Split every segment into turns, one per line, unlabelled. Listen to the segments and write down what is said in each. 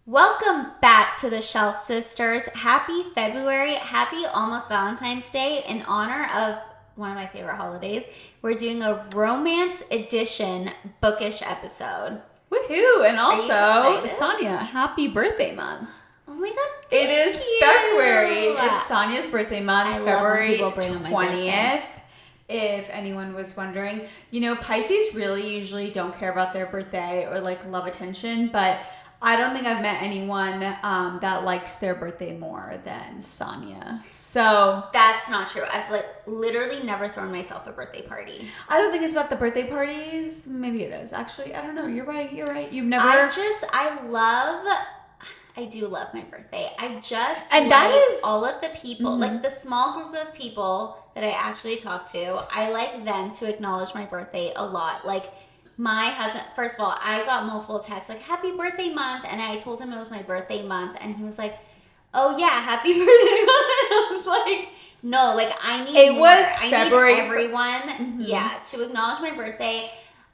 Welcome back to the Shelf Sisters. Happy February. Happy almost Valentine's Day. In honor of one of my favorite holidays, we're doing a romance edition Bookish episode.
Woohoo! And also, Sonia, happy birthday month.
Oh my god,
it is
you.
February. It's Sonia's birthday month,
February
20th. If anyone was wondering, you know, Pisces really usually don't care about their birthday or like love attention, but I don't think I've met anyone that likes their birthday more than Sonia. So
that's not true. I've literally never thrown myself a birthday party.
I don't think it's about the birthday parties. Maybe it is. Actually, I don't know. You're right. You've never.
I do love my birthday. I just
and that is
all of the people, like the small group of people that I actually talk to. I like them to acknowledge my birthday a lot. Like my husband, first of all, I got multiple texts like happy birthday month, and I told him it was my birthday month, and he was like, "Oh yeah, happy birthday month." And I was like, "No, like I need
it
more.
was
I
February.
need everyone, to acknowledge my birthday."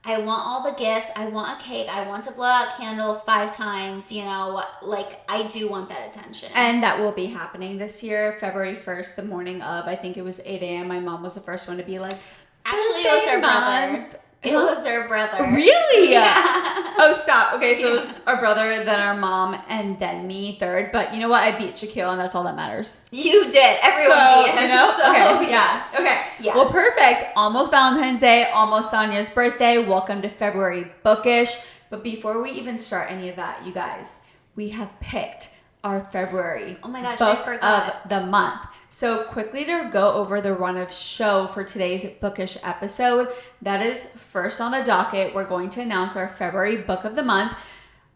I want all the gifts. I want a cake. I want to blow out candles 5 times. You know, like I do want that attention.
And that will be happening this year, February 1st, the morning of. I think it was 8 a.m. My mom was the first one to be like,
actually, it was her brother. It was her brother.
Really?
Yeah.
Oh, stop. Okay, so it was our brother, then our mom, and then me third. But you know what? I beat Shaquille, and that's all that matters.
You did. Everyone beat him.
You know?
So,
okay, yeah. Okay.
Yeah.
Well, perfect. Almost Valentine's Day, almost Sonia's birthday. Welcome to February Bookish. But before we even start any of that, you guys, we have picked our February book of the month. So quickly to go over the run of show for today's Bookish episode, that is first on the docket. We're going to announce our February book of the month.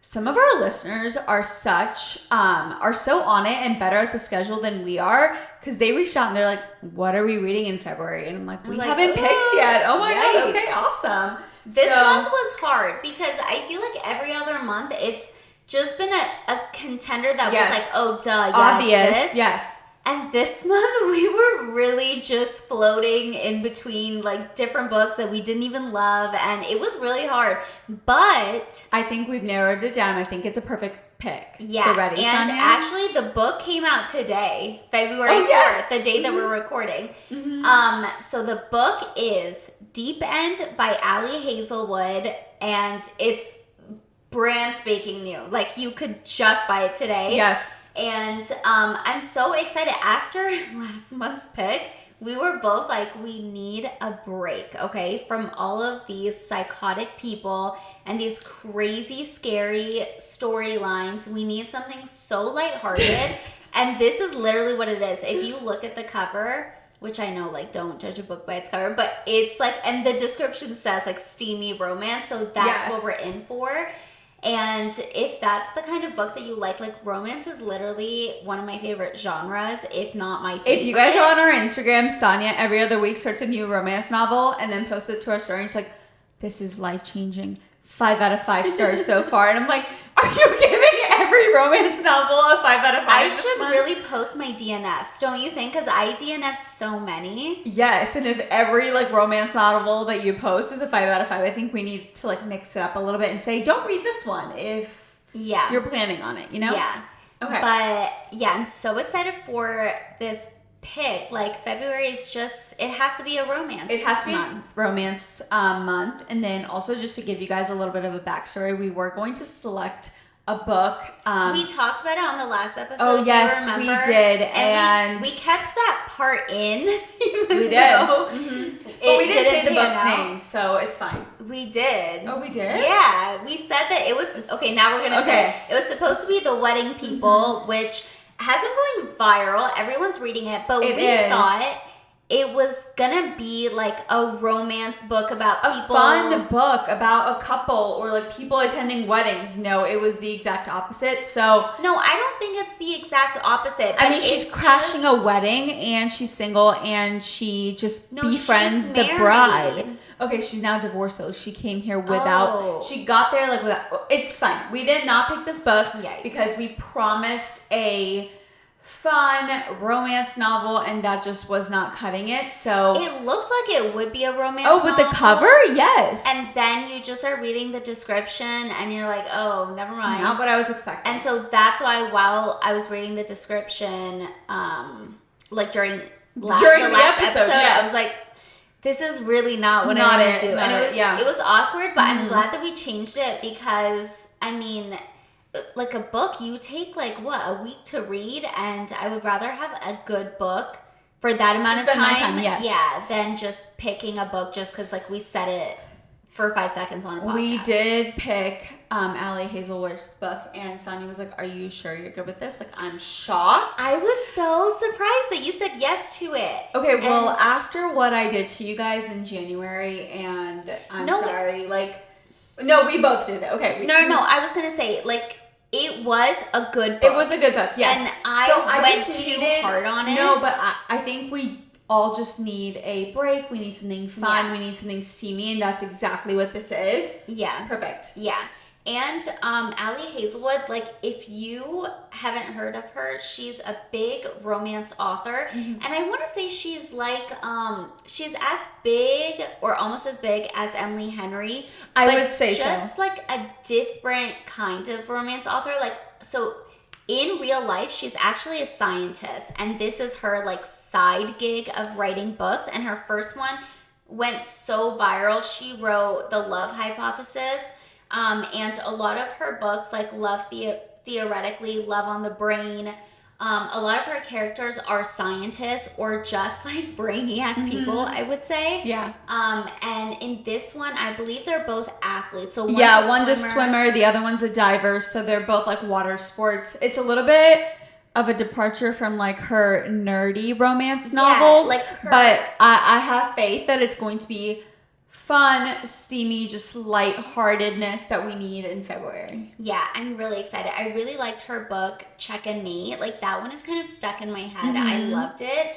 Some of our listeners are so on it and better at the schedule than we are, because they reached out and they're like, what are we reading in February? And I'm like, we haven't picked yet. Oh my God. Okay, awesome.
This month was hard because I feel like every other month it's just been a contender that was like, oh, duh, yeah,
obvious, yes.
And this month we were really just floating in between like different books that we didn't even love, and it was really hard. But
I think we've narrowed it down. I think it's a perfect pick.
Yeah,
so ready,
and
Sonia?
actually the book came out today, February 4th, the day that we're recording. So the book is Deep End by Ali Hazelwood, and it's brand spanking new. Like you could just buy it today.
Yes.
And I'm so excited. After last month's pick, we were both like, we need a break, okay, from all of these psychotic people and these crazy, scary storylines. We need something so lighthearted. And this is literally what it is. If you look at the cover, which I know, like, don't judge a book by its cover, but it's like, and the description says like steamy romance, so that's what we're in for. And if that's the kind of book that you like romance is literally one of my favorite genres, if not my favorite.
If you guys are on our Instagram, Sonia every other week starts a new romance novel and then posts it to our story. And she's like, this is life-changing. 5 out of 5 stars so far. And I'm like, are you giving every romance novel a 5 out of 5?
I should really post my DNFs, don't you think? Because I DNF so many.
Yes, and if every romance novel that you post is a 5 out of 5, I think we need to mix it up a little bit and say, don't read this one if you're planning on it, you know?
Yeah.
Okay.
But yeah, I'm so excited for this pick. February is just, it has to be a romance.
It has to be a romance month. And then also just to give you guys a little bit of a backstory, we were going to select a book.
We talked about it on the last episode.
Oh yes, we did. And
we kept that part in.
We did. But we didn't say the book's name, so it's fine.
We did.
Oh, we did?
Yeah. We said that it was, okay, now we're going to say it was supposed to be The Wedding People, which has been going viral. Everyone's reading it, but we thought it was gonna be a romance book about people.
A fun book about a couple or people attending weddings. No, it was the exact opposite. So
no, I don't think it's the exact opposite.
I mean, she's crashing a wedding and she's single and she just befriends the bride. Okay, she's now divorced though. She came here without. She got there without. It's fine. We did not pick this book because we promised a fun romance novel, and that just was not cutting it. So
it looked like it would be a romance
novel. With the cover? Yes.
And then you just are reading the description and you're like, oh, never mind.
Not what I was expecting.
And so that's why while I was reading the description, like during the last episode, yes. I was like, this is really not what I want to do. And it was awkward, but I'm glad that we changed it because, I mean, like a book, you take a week to read, and I would rather have a good book for that amount of time,
yes.
Yeah, than just picking a book just because we said it for 5 seconds on a podcast.
We did pick Ali Hazelwood's book, and Sonia was like, are you sure you're good with this? Like, I'm shocked.
I was so surprised that you said yes to it.
Okay, well, after what I did to you guys in January, and I'm sorry, no, we both did it. Okay.
No, I was going to say, it was a good book.
It was a good book, yes.
And I went too hard on it.
No, but I think we all just need a break. We need something fun. Yeah. We need something steamy, and that's exactly what this is.
Yeah.
Perfect.
Yeah. And Ali Hazelwood, if you haven't heard of her, she's a big romance author. Mm-hmm. And I want to say she's she's as big or almost as big as Emily Henry.
I would say
just a different kind of romance author. So in real life, she's actually a scientist. And this is her side gig of writing books. And her first one went so viral. She wrote The Love Hypothesis. And a lot of her books, Love Theoretically, Love on the Brain, a lot of her characters are scientists or just brainiac people, I would say.
Yeah.
And in this one, I believe they're both athletes. So
one's a swimmer, the other one's a diver. So they're both water sports. It's a little bit of a departure from her nerdy romance novels. But I have faith that it's going to be fun, steamy, just lightheartedness that we need in February.
Yeah, I'm really excited. I really liked her book, Check and Mate. That one is kind of stuck in my head. Mm-hmm. I loved it.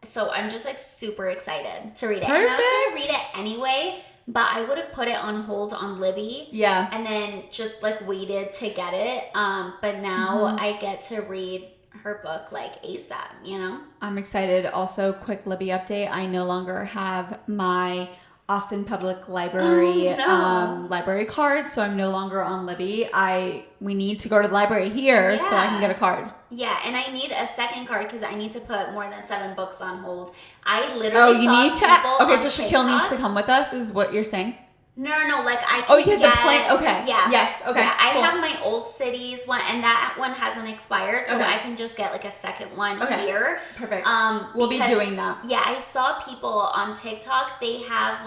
So I'm just super excited to read it.
Perfect.
And I was going to read it anyway, but I would have put it on hold on Libby.
Yeah.
And then just waited to get it. But now I get to read her book ASAP,
I'm excited. Also, quick Libby update. I no longer have my Austin Public Library library card, so I'm no longer on Libby. We need to go to the library here so I can get a card.
Yeah, and I need a second card because I need to put more than 7 books on hold. I literally
Okay, so Shaquille needs to come with us, is what you're saying?
No, I can
you have the plane? Okay.
Yeah.
Yes, okay.
Yeah,
cool.
I have my Old Cities one, and that one hasn't expired, so I can just get a second one here.
Perfect. We'll be doing that.
Yeah, I saw people on TikTok, they have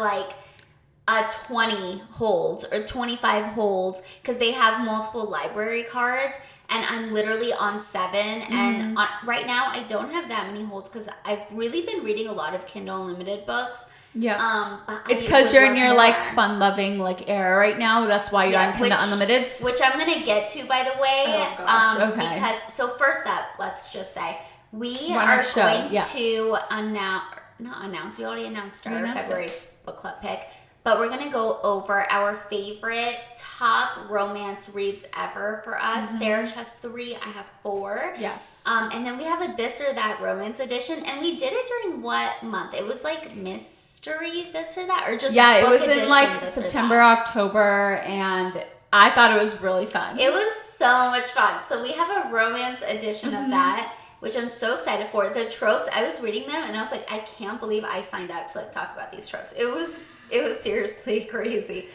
a 20 holds or 25 holds because they have multiple library cards, and I'm literally on 7. And right now I don't have that many holds because I've really been reading a lot of Kindle Unlimited books.
Yeah. It's because you're in your fun-loving era right now. That's why you're on Kindle Unlimited.
Which I'm gonna get to, by the way.
Oh gosh. Okay.
Because first up, let's just say we are going to not announce. We already announced our February book club pick. But we're going to go over our favorite top romance reads ever for us. Mm-hmm. Sarah has 3. I have 4.
Yes.
And then we have a This or That romance edition. And we did it during what month? It was mystery This or That? Or just
it was in September, October. And I thought it was really fun.
It was so much fun. So we have a romance edition of that, which I'm so excited for. The tropes, I was reading them and I was like, I can't believe I signed up to talk about these tropes. It was seriously crazy.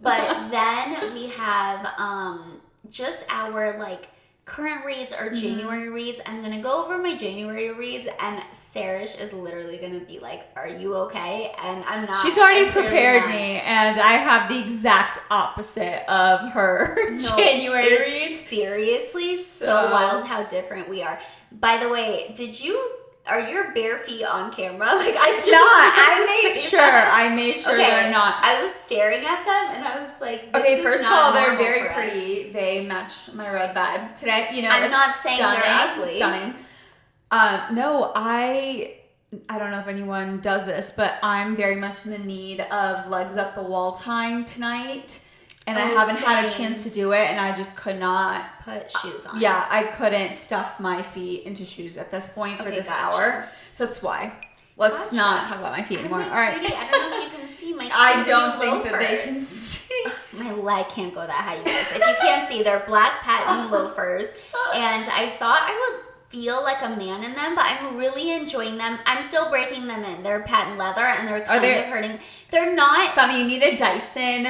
But then we have just our current reads or January reads. I'm going to go over my January reads, and Sarish is literally going to be are you okay? And I'm not.
She's already prepared me, and I have the exact opposite of her January reads.
Seriously so wild how different we are. By the way, are your bare feet on camera?
I made sure they're not.
I was staring at them and I was like,
okay, first of all, they're very pretty. They match my red vibe today.
I'm not saying they're ugly.
Stunning. No, I don't know if anyone does this, but I'm very much in the need of legs up the wall time tonight. And I haven't had a chance to do it, and I just could not
put shoes on.
Yeah, I couldn't stuff my feet into shoes at this point for this hour. So that's why. Let's not talk about my feet anymore. All right.
Sweetie, I don't know if you can see my
I don't think that they can see.
My leg can't go that high, you guys. If you can't see, they're black patent loafers. And I thought I would feel like a man in them, but I'm really enjoying them. I'm still breaking them in. They're patent leather, and they're kind of hurting. They're not.
Sonny, you need a Dyson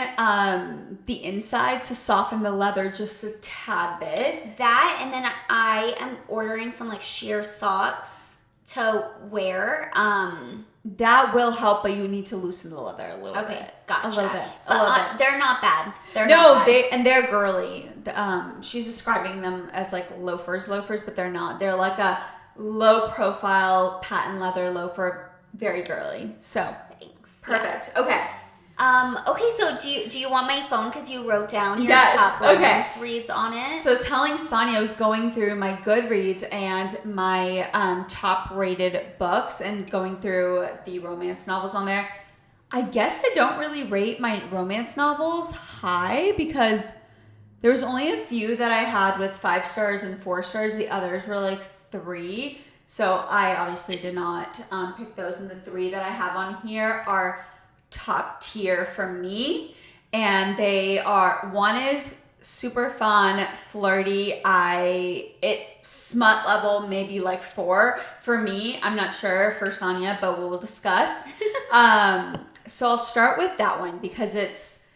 the inside to soften the leather just a tad bit.
That, and then I am ordering some like sheer socks to wear.
That will help, but you need to loosen the leather a little bit.
Okay, gotcha.
A little bit.
They're not bad.
They're girly. She's describing them as like loafers, but they're not. They're like a low profile patent leather loafer, very girly. So
thanks.
Perfect. Yeah. Okay.
Okay, so do you want my phone because you wrote down your top romance reads on it?
So I was telling Sonia I was going through my Goodreads and my top rated books and going through the romance novels on there. I guess I don't really rate my romance novels high because there was only a few that I had with 5 stars and 4 stars. The others were like 3. So I obviously did not pick those. And the 3 that I have on here are top tier for me, and they are, one is super fun, flirty. Smut level maybe like 4 for me. I'm not sure for Sonia, but we'll discuss. So I'll start with that one because it's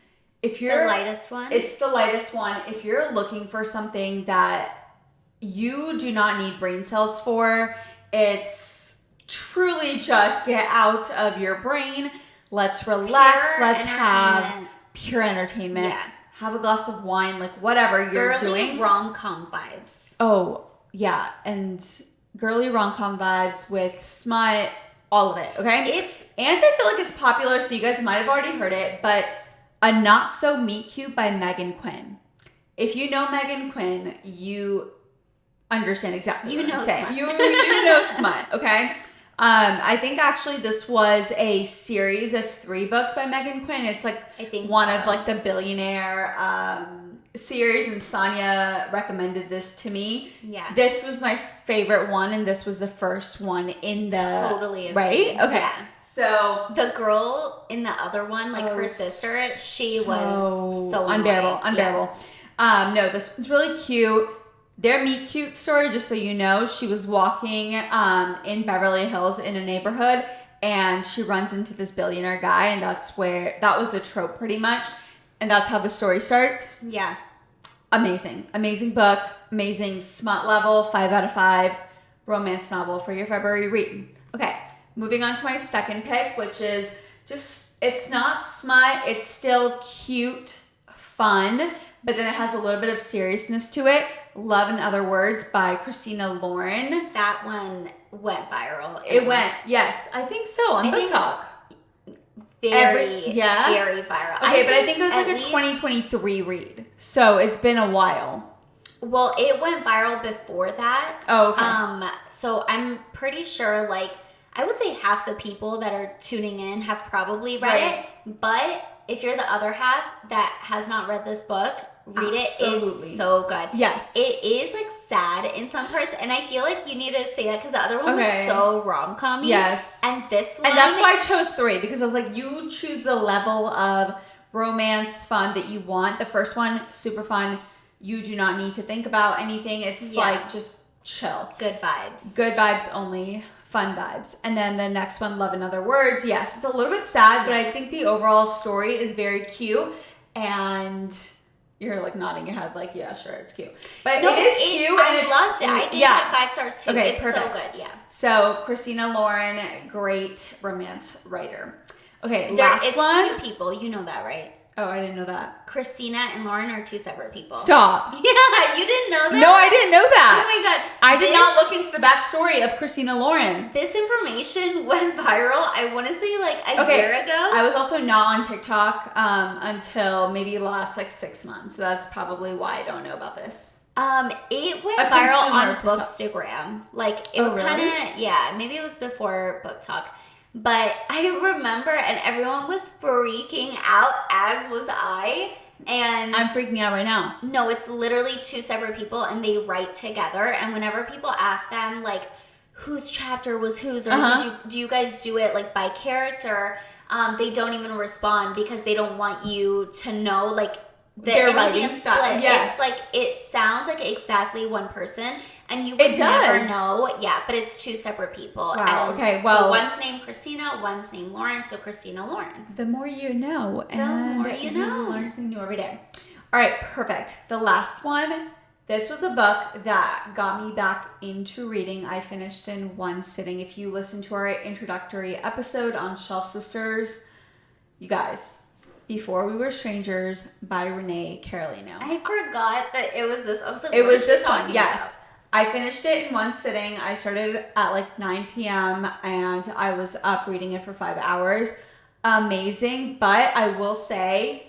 the
lightest one.
It's the lightest one. If you're looking for something that you do not need brain cells for, it's truly just get out of your brain. Let's relax. Let's have pure entertainment. Yeah. Have a glass of wine, like whatever you're doing.
Rom-com vibes.
Oh, yeah. And girly rom-com vibes with smut, all of it, okay? And I feel like it's popular, so you guys might have already heard it, but A Not So Meet Cute by Meghan Quinn. If you know Meghan Quinn, you understand exactly what I'm saying. You know smut, okay? I think actually this was a series of 3 books by Meghan Quinn. It's like one of like the billionaire series, and Sonia recommended this to me. Yeah. This was my favorite one, and this was the first one in the
totally agree.
Right? Okay. Yeah. So
the girl in the other one, like her sister, she was so
unbearable. Yeah. No, this one's really cute. Their meet cute story, just so you know, she was walking in Beverly Hills in a neighborhood, and she runs into this billionaire guy, and that was the trope pretty much, and that's how the story starts.
Yeah.
Amazing book, amazing smut level, 5 out of 5 romance novel for your February read. Okay, moving on to my second pick, which is it's not smut, it's still cute, fun, but then it has a little bit of seriousness to it. Love in Other Words by Christina Lauren.
That one went viral.
Yes, I think so, on Book Talk.
Very viral.
Okay, but I think it was like a 2023 read. So it's been a while.
Well, it went viral before that.
Oh, okay.
So I'm pretty sure, like, I would say half the people that are tuning in have probably read it. But if you're the other half that has not read this book, read it. It's so good.
Yes.
It is like sad in some parts, and I feel like you need to say that because the other one was so rom-com-y.
Yes.
And this one.
And that's why I chose 3, because I was like, you choose the level of romance fun that you want. The first one, super fun. You do not need to think about anything. It's like just chill.
Good vibes.
Good vibes only. Fun vibes. And then the next one, Love in Other Words. Yes, it's a little bit sad, but I think the overall story is very cute. And you're like nodding your head like, yeah, sure, it's cute. But no, it is cute.
I loved it. I gave it 5 stars too.
Okay,
it's
perfect.
So good, yeah.
So Christina Lauren, great romance writer. Okay, last one.
It's 2 people. You know that, right?
Oh, I didn't know that.
Christina and Lauren are 2 separate people.
Stop.
Yeah, you didn't know that?
No, I didn't know that.
Oh my God.
I did not look into the backstory of Christina Lauren.
This information went viral, I want to say like a year ago.
I was also not on TikTok until maybe last like 6 months. So that's probably why I don't know about this.
It went viral on Bookstagram. Like it was kind of, maybe it was before Book Talk. But I remember, and everyone was freaking out, as was I. And
I'm freaking out right now.
No, it's literally two separate people and they write together. And whenever people ask them like whose chapter was whose, or do you guys do it like by character, they don't even respond because they don't want you to know like
their writing style. Yes.
It's like it sounds like exactly one person and you would never know. Yeah, but it's two separate people.
Wow.
And
okay. Well,
so one's named Christina, one's named Lauren. So Christina Lauren.
The more you know, and
the more you know.
Learn something new every day. All right, perfect. The last one. This was a book that got me back into reading. I finished in one sitting. If you listen to our introductory episode on Shelf Sisters, you guys, Before We Were Strangers by Renee Carlino.
I forgot that it was this. I was like,
it was this one, yes. I finished it in one sitting. I started at like 9 p.m. and I was up reading it for 5 hours. Amazing. But I will say,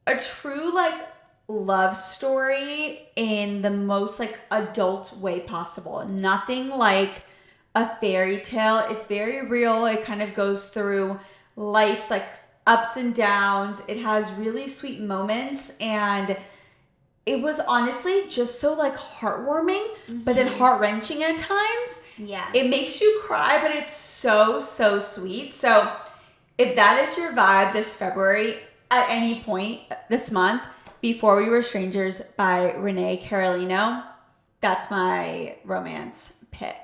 a true like love story in the most like adult way possible. Nothing like a fairy tale. It's very real. It kind of goes through life's like ups and downs. It has really sweet moments, and it was honestly just so like heartwarming, but then heart-wrenching at times.
Yeah.
It makes you cry, but it's so sweet. So if that is your vibe this February at any point this month, Before We Were Strangers by Renee Carlino, that's my romance pick.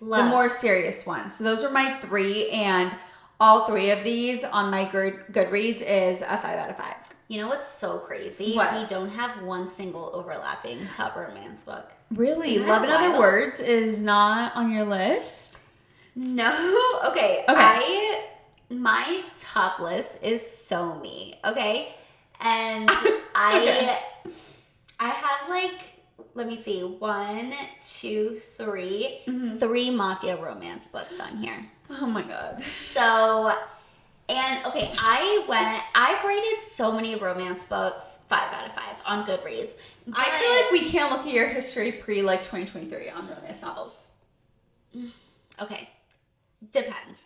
Love. The more serious one. So those are my three, and all three of these on my Goodreads is a 5 out of 5.
You know what's so crazy?
What?
We don't have one single overlapping top romance book.
Really? Love in Other Words is not on your list?
No. Okay. My top list is Somme. Okay. And I have like, let me see, 1, 2, 3, 3 mafia romance books on here.
Oh my God.
So, and okay, I've rated so many romance books 5 out of 5 on Goodreads.
I feel like we can't look at your history pre like 2023 on romance novels.
Okay. Depends.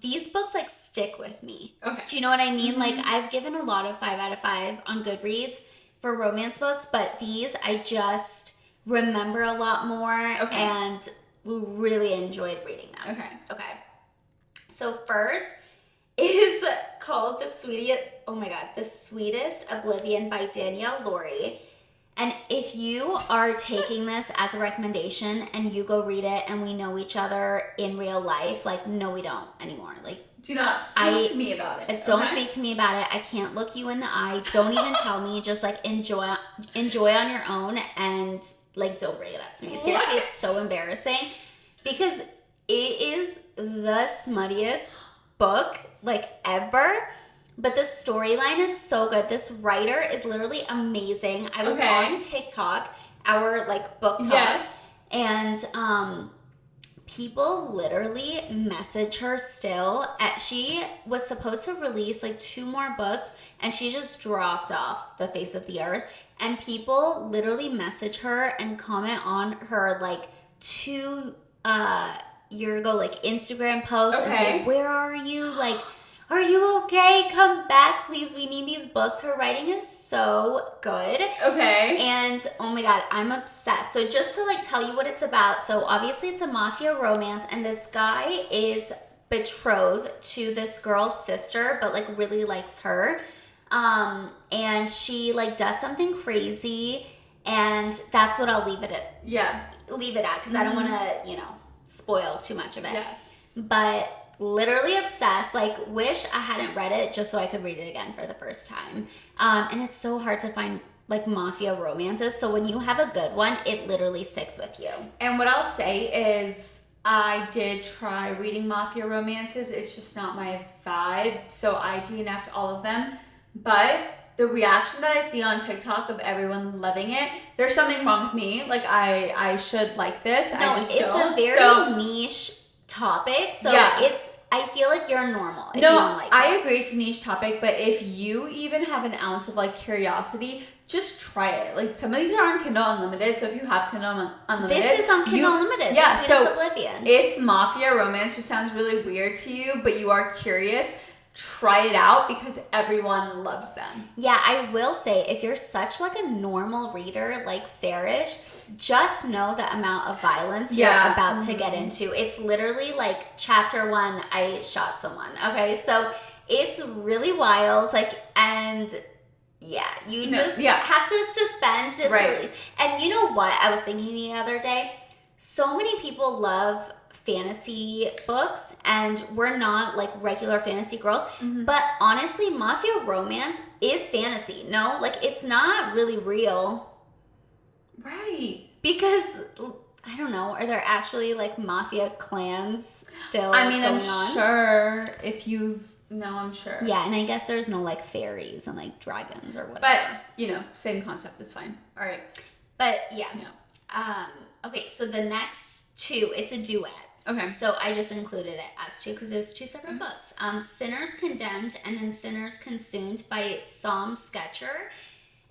These books like stick with me. Okay. Do you know what I mean? Like I've given a lot of 5 out of 5 on Goodreads for romance books, but these I just remember a lot more and really enjoyed reading them. Okay. So first is called The Sweetest, Oblivion by Danielle. And if you are taking this as a recommendation and you go read it and we know each other in real life, like, no, we don't anymore. Like,
do not speak to me about it.
Don't speak to me about it. I can't look you in the eye. Don't even tell me. Just like enjoy on your own, and like don't bring it up to me. Seriously, it's so embarrassing because it is the smuttiest book like ever. But the storyline is so good. This writer is literally amazing. I was on TikTok, our like book talk, and people literally message her still. She was supposed to release like 2 more books, and she just dropped off the face of the earth. And people literally message her and comment on her like 2 year ago like Instagram posts and say, "Where are you? Like, are you okay? Come back, please. We need these books." Her writing is so good.
Okay.
And oh my God, I'm obsessed. So just to like tell you what it's about. So obviously it's a mafia romance, and this guy is betrothed to this girl's sister, but like really likes her. And she like does something crazy, and that's what I'll leave it at.
Yeah.
Leave it at, because I don't want to, spoil too much of it.
Yes.
But literally obsessed, like wish I hadn't read it just so I could read it again for the first time. And it's so hard to find like mafia romances, so when you have a good one, it literally sticks with you.
And what I'll say is I did try reading mafia romances. It's just not my vibe, so I DNF'd all of them. But the reaction that I see on TikTok of everyone loving it, there's something wrong with me. Like I should like this.
No,
I just don't.
It's a very niche topic, so I feel like you're normal if
no,
you don't like
I
it.
agree it's a niche topic, but if you even have an ounce of like curiosity, just try it. Like some of these are on Kindle Unlimited, so if you have Kindle Unlimited,
This is on Kindle Unlimited.
Yeah,
Sweetest
so
Oblivion.
if mafia romance just sounds really weird to you, but you are curious, try it out because everyone loves them.
Yeah, I will say, if you're such like a normal reader like Sarish, just know the amount of violence you're about to get into. It's literally like chapter 1, I shot someone. Okay, so it's really wild. Like, and yeah, you just have to suspend disbelief. And you know what? I was thinking the other day, so many people love fantasy books and we're not like regular fantasy girls, but honestly mafia romance is fantasy. No, like it's not really real,
right?
Because I don't know, are there actually like mafia clans still
I'm
going
sure if you've I'm sure.
Yeah, and I guess there's no like fairies and like dragons or whatever,
but same concept is fine. All right,
but okay, so the next 2, it's a duet.
Okay.
So I just included it as 2 because it was 2 separate books. Sinners Condemned and then Sinners Consumed by Somme Sketcher.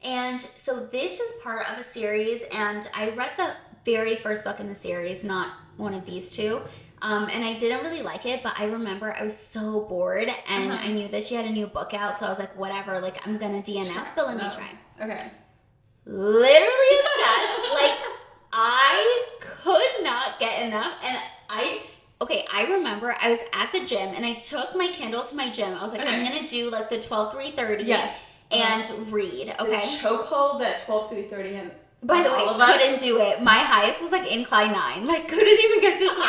And so this is part of a series, and I read the very first book in the series, not one of these 2. And I didn't really like it, but I remember I was so bored, and I knew that she had a new book out, so I was like, whatever, like I'm gonna DNF, but let me try.
Okay.
Literally obsessed. Like I could not get enough, and I remember I was at the gym and I took my Kindle to my gym. I was like, I'm gonna do like the 12-3-30 and read. Okay.
The chokehold that 12-3-30 had.
By the way, couldn't do it. My highest was like incline 9. Like couldn't even get to 12.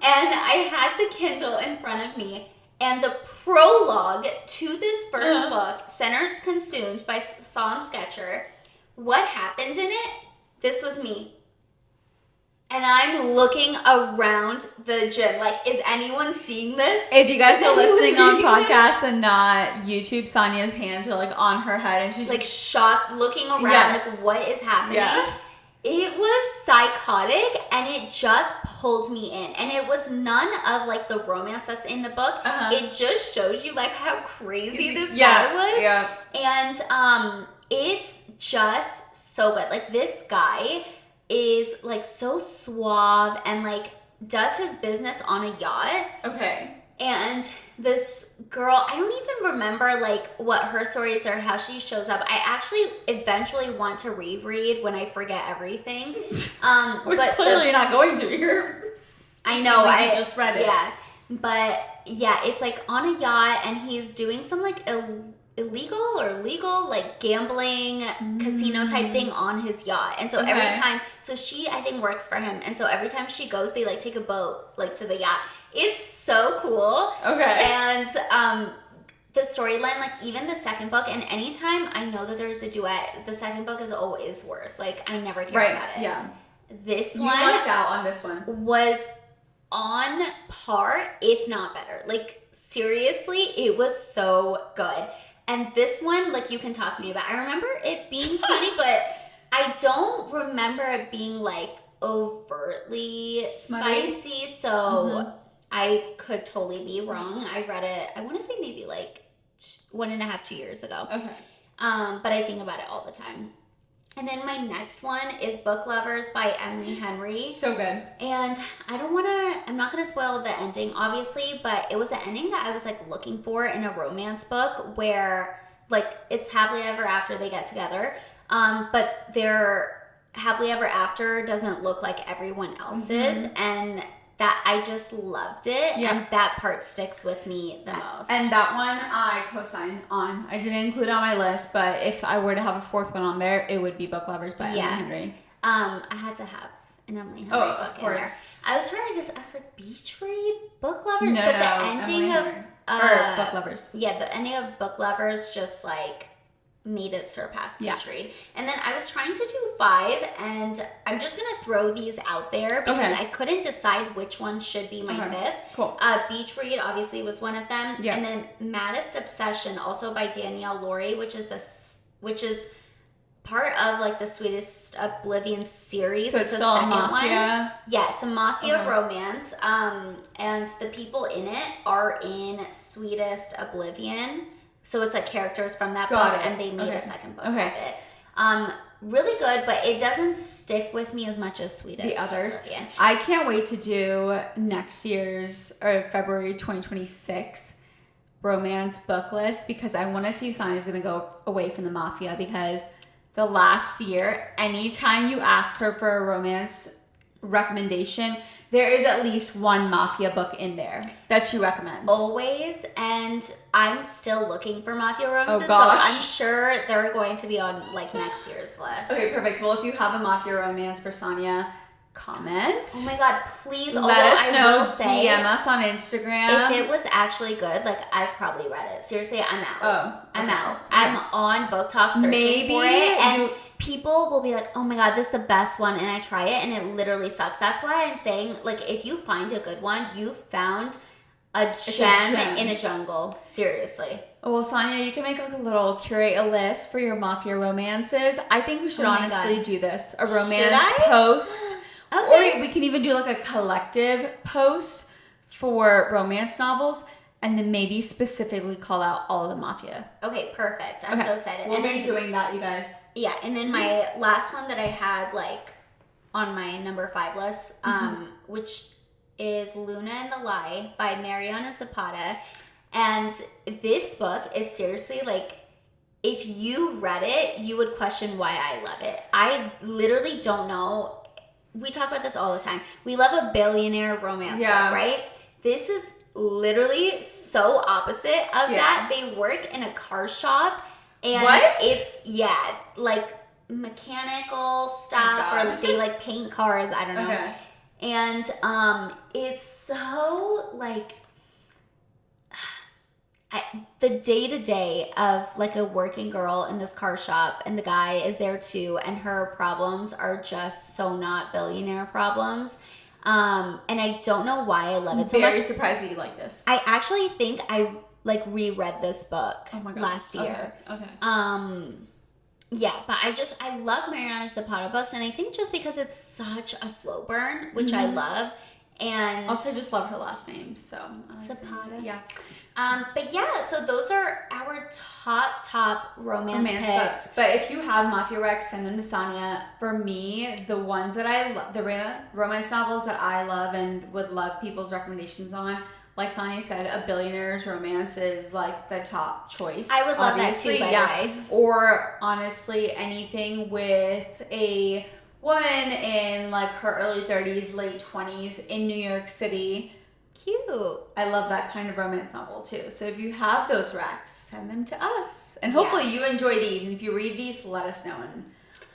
And I had the Kindle in front of me, and the prologue to this first book, Sinners Consumed by Somme Sketcher, what happened in it? This was me. And I'm looking around the gym. Like, is anyone seeing this?
If you guys are listening on podcast and not YouTube, Sonia's hands are like on her head and she's
like shocked, looking around, like what is happening? Yeah. It was psychotic and it just pulled me in. And it was none of like the romance that's in the book. It just shows you like how crazy this guy was. Yeah. And it's just so good. Like this guy is like so suave and like does his business on a yacht. Okay. And this girl, I don't even remember like what her story is or how she shows up. I actually eventually want to reread when I forget everything.
Which clearly you're not going to.
I know.
I just read it.
Yeah. But yeah, it's like on a yacht and he's doing some like illegal or legal like gambling casino type thing on his yacht. And so every time, so she I think works for him, and so every time she goes they like take a boat like to the yacht. It's so cool. Okay. And the storyline, like even the second book, and anytime I know that there's a duet, the second book is always worse. Like I never care about it. Yeah. This one
you lucked out on this one.
Was on par, if not better. Like seriously, it was so good. And this one, like, you can talk to me about. I remember it being funny, but I don't remember it being, like, overtly spicy. So I could totally be wrong. I read it, I want to say maybe, like, 1.5, 2 years ago. Okay. But I think about it all the time. And then my next one is Book Lovers by Emily Henry.
So good.
And I'm not going to spoil the ending, obviously, but it was the ending that I was, like, looking for in a romance book where, like, it's happily ever after they get together, but their happily ever after doesn't look like everyone else's, and that I just loved it, and that part sticks with me the most.
And that one I co-signed on. I didn't include it on my list, but if I were to have a fourth one on there, it would be Book Lovers by Emily Henry.
I had to have an Emily Henry book in there. I was trying to I was like, Beach Read? Book Lovers? But the ending of...
or Book Lovers.
Yeah, the ending of Book Lovers just like made it surpass Beach Read. And then I was trying to do 5, and I'm just going to throw these out there because I couldn't decide which one should be my 5th. Cool. Beach Read obviously was one of them. Yeah. And then Maddest Obsession, also by Danielle Laurie, which is part of like the Sweetest Oblivion series.
So it's still a mafia?
Yeah, it's a mafia romance. And the people in it are in Sweetest Oblivion. So it's like characters from that book, and they made a second book of it. Really good, but it doesn't stick with me as much as Sweetest.
The others. I can't wait to do next year's, or February 2026 romance book list, because I want to see if Sonia's going to go away from the mafia, because the last year, anytime you ask her for a romance recommendation, there is at least one mafia book in there that she recommends.
Always, and I'm still looking for mafia romances,
so
I'm sure they're going to be on like next year's list.
Okay, perfect. Well, if you have a mafia romance for Sonia, comment.
Oh my god, please
let us know. DM us on Instagram.
If it was actually good, like I've probably read it. Seriously, I'm out. I'm out.
Okay.
I'm on Book Talk searching for it, and people will be like, "Oh my god, this is the best one," and I try it, and it literally sucks. That's why I'm saying, like, if you find a good one, you found a gem in a jungle. Seriously.
Well, Sonia, you can make like a little curate a list for your mafia romances. I think we should honestly do this. A romance post. Okay. Or we can even do like a collective post for romance novels, and then maybe specifically call out all of the mafia.
Okay, perfect. I'm so excited.
We'll be doing that, you guys.
Yeah, and then my last one that I had like on my number 5 list, which is Luna and the Lie by Mariana Zapata. And this book is seriously like, if you read it, you would question why I love it. I literally don't know. We talk about this all the time. We love a billionaire romance book, right? This is literally so opposite of that. They work in a car shop, and it's like mechanical stuff, or they like paint cars. I don't know. And it's so like the day-to-day of like a working girl in this car shop, and the guy is there too, and her problems are just so not billionaire problems. And I don't know why I love it so much.
Very surprised that you like this.
I actually think I like reread this book last year. Yeah, but I love Mariana Zapata books, and I think just because it's such a slow burn, which I love, and
also just love her last name, so
Zapata.
Yeah.
But yeah, so those are our top romance picks.
Books. But if you have mafia recs, send them to Sonia. For me, the ones that I love, the romance novels that I love and would love people's recommendations on, like Sonia said, A Billionaire's Romance is like the top choice.
I would love that too, by the way.
Or honestly, anything with a woman in like her early 30s, late 20s in New York City.
Cute.
I love that kind of romance novel too. So if you have those recs, send them to us. And hopefully you enjoy these. And if you read these, let us know. And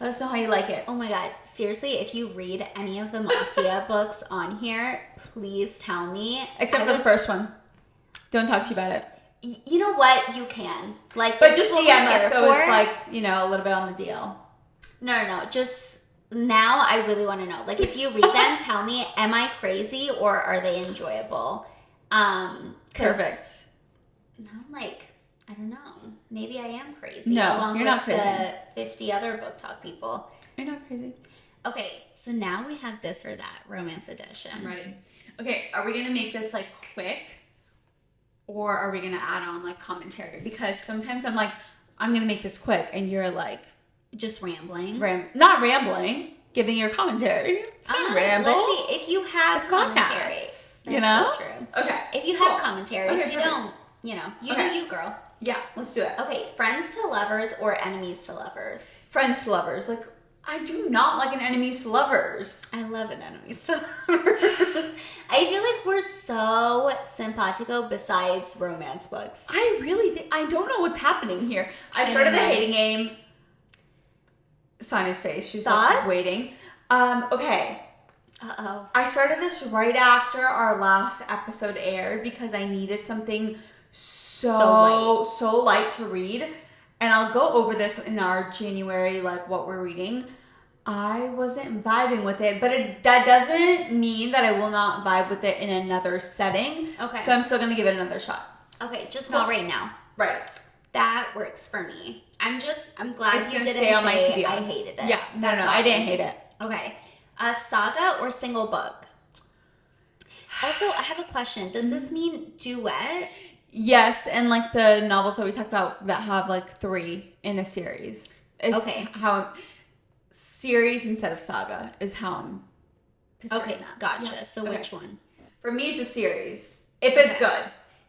let us know how you like it.
Oh my god. Seriously, if you read any of the mafia books on here, please tell me.
Except for the first one. Don't talk to you about it.
You know what? You can. Like,
but just DM us so it's like, you know, a little bit on the DL.
No. Just now I really want to know. Like, if you read them, tell me, am I crazy or are they enjoyable?
Perfect.
I'm like, I don't know. Maybe I am crazy.
No, you're not crazy.
The 50 other book talk people.
You're not crazy.
Okay, so now we have this or that romance edition.
I'm ready. Okay, are we going to make this like quick? Or are we going to add on like commentary? Because sometimes I'm like, I'm going to make this quick. And you're like,
just rambling.
Not rambling. Giving your commentary. It's not ramble.
Let's see. If you have commentary.
That's you know?
So true.
Okay.
If you have commentary.
Okay,
if you don't, you know, you do you, girl.
Yeah, let's do it.
Okay, friends to lovers or enemies to lovers?
Friends to lovers. Like, I do not like an enemies to lovers.
I love an enemies to lovers. I feel like we're so simpatico besides romance books.
I really think, I don't know what's happening here. I started the hating game. Sonia's face. She's like waiting. Okay.
Uh-oh.
I started this right after our last episode aired because I needed something so light to read. And I'll go over this in our January, like what we're reading. I wasn't vibing with it, but that doesn't mean that I will not vibe with it in another setting.
Okay.
So I'm still going to give it another shot.
Okay, just not right now.
Right.
that works for me. I'm glad you didn't
stay on my
say
TBR.
I hated it.
Yeah, no, I didn't hate it.
Okay. A saga or single book? Also, I have a question. Does this mean duet?
Yes, and like the novels that we talked about that have like 3 in a series.
Okay.
How series instead of saga is how I'm picturing that.
Gotcha.
Yeah.
So which one?
For me, it's a series. If it's good.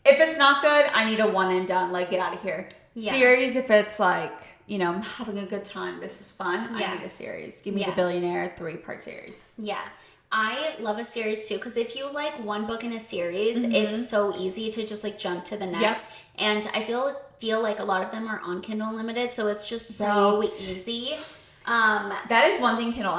If it's not good, I need a one and done. Like, get out of here. Yeah. Series, if it's like, you know, I'm having a good time. This is fun. I need a series. Give me The Billionaire 3-part series. Yeah.
I love a series too, because if you like one book in a series, it's so easy to just like jump to the next. Yep. And I feel like a lot of them are on Kindle Unlimited, so it's just so easy.
That is one thing Kindle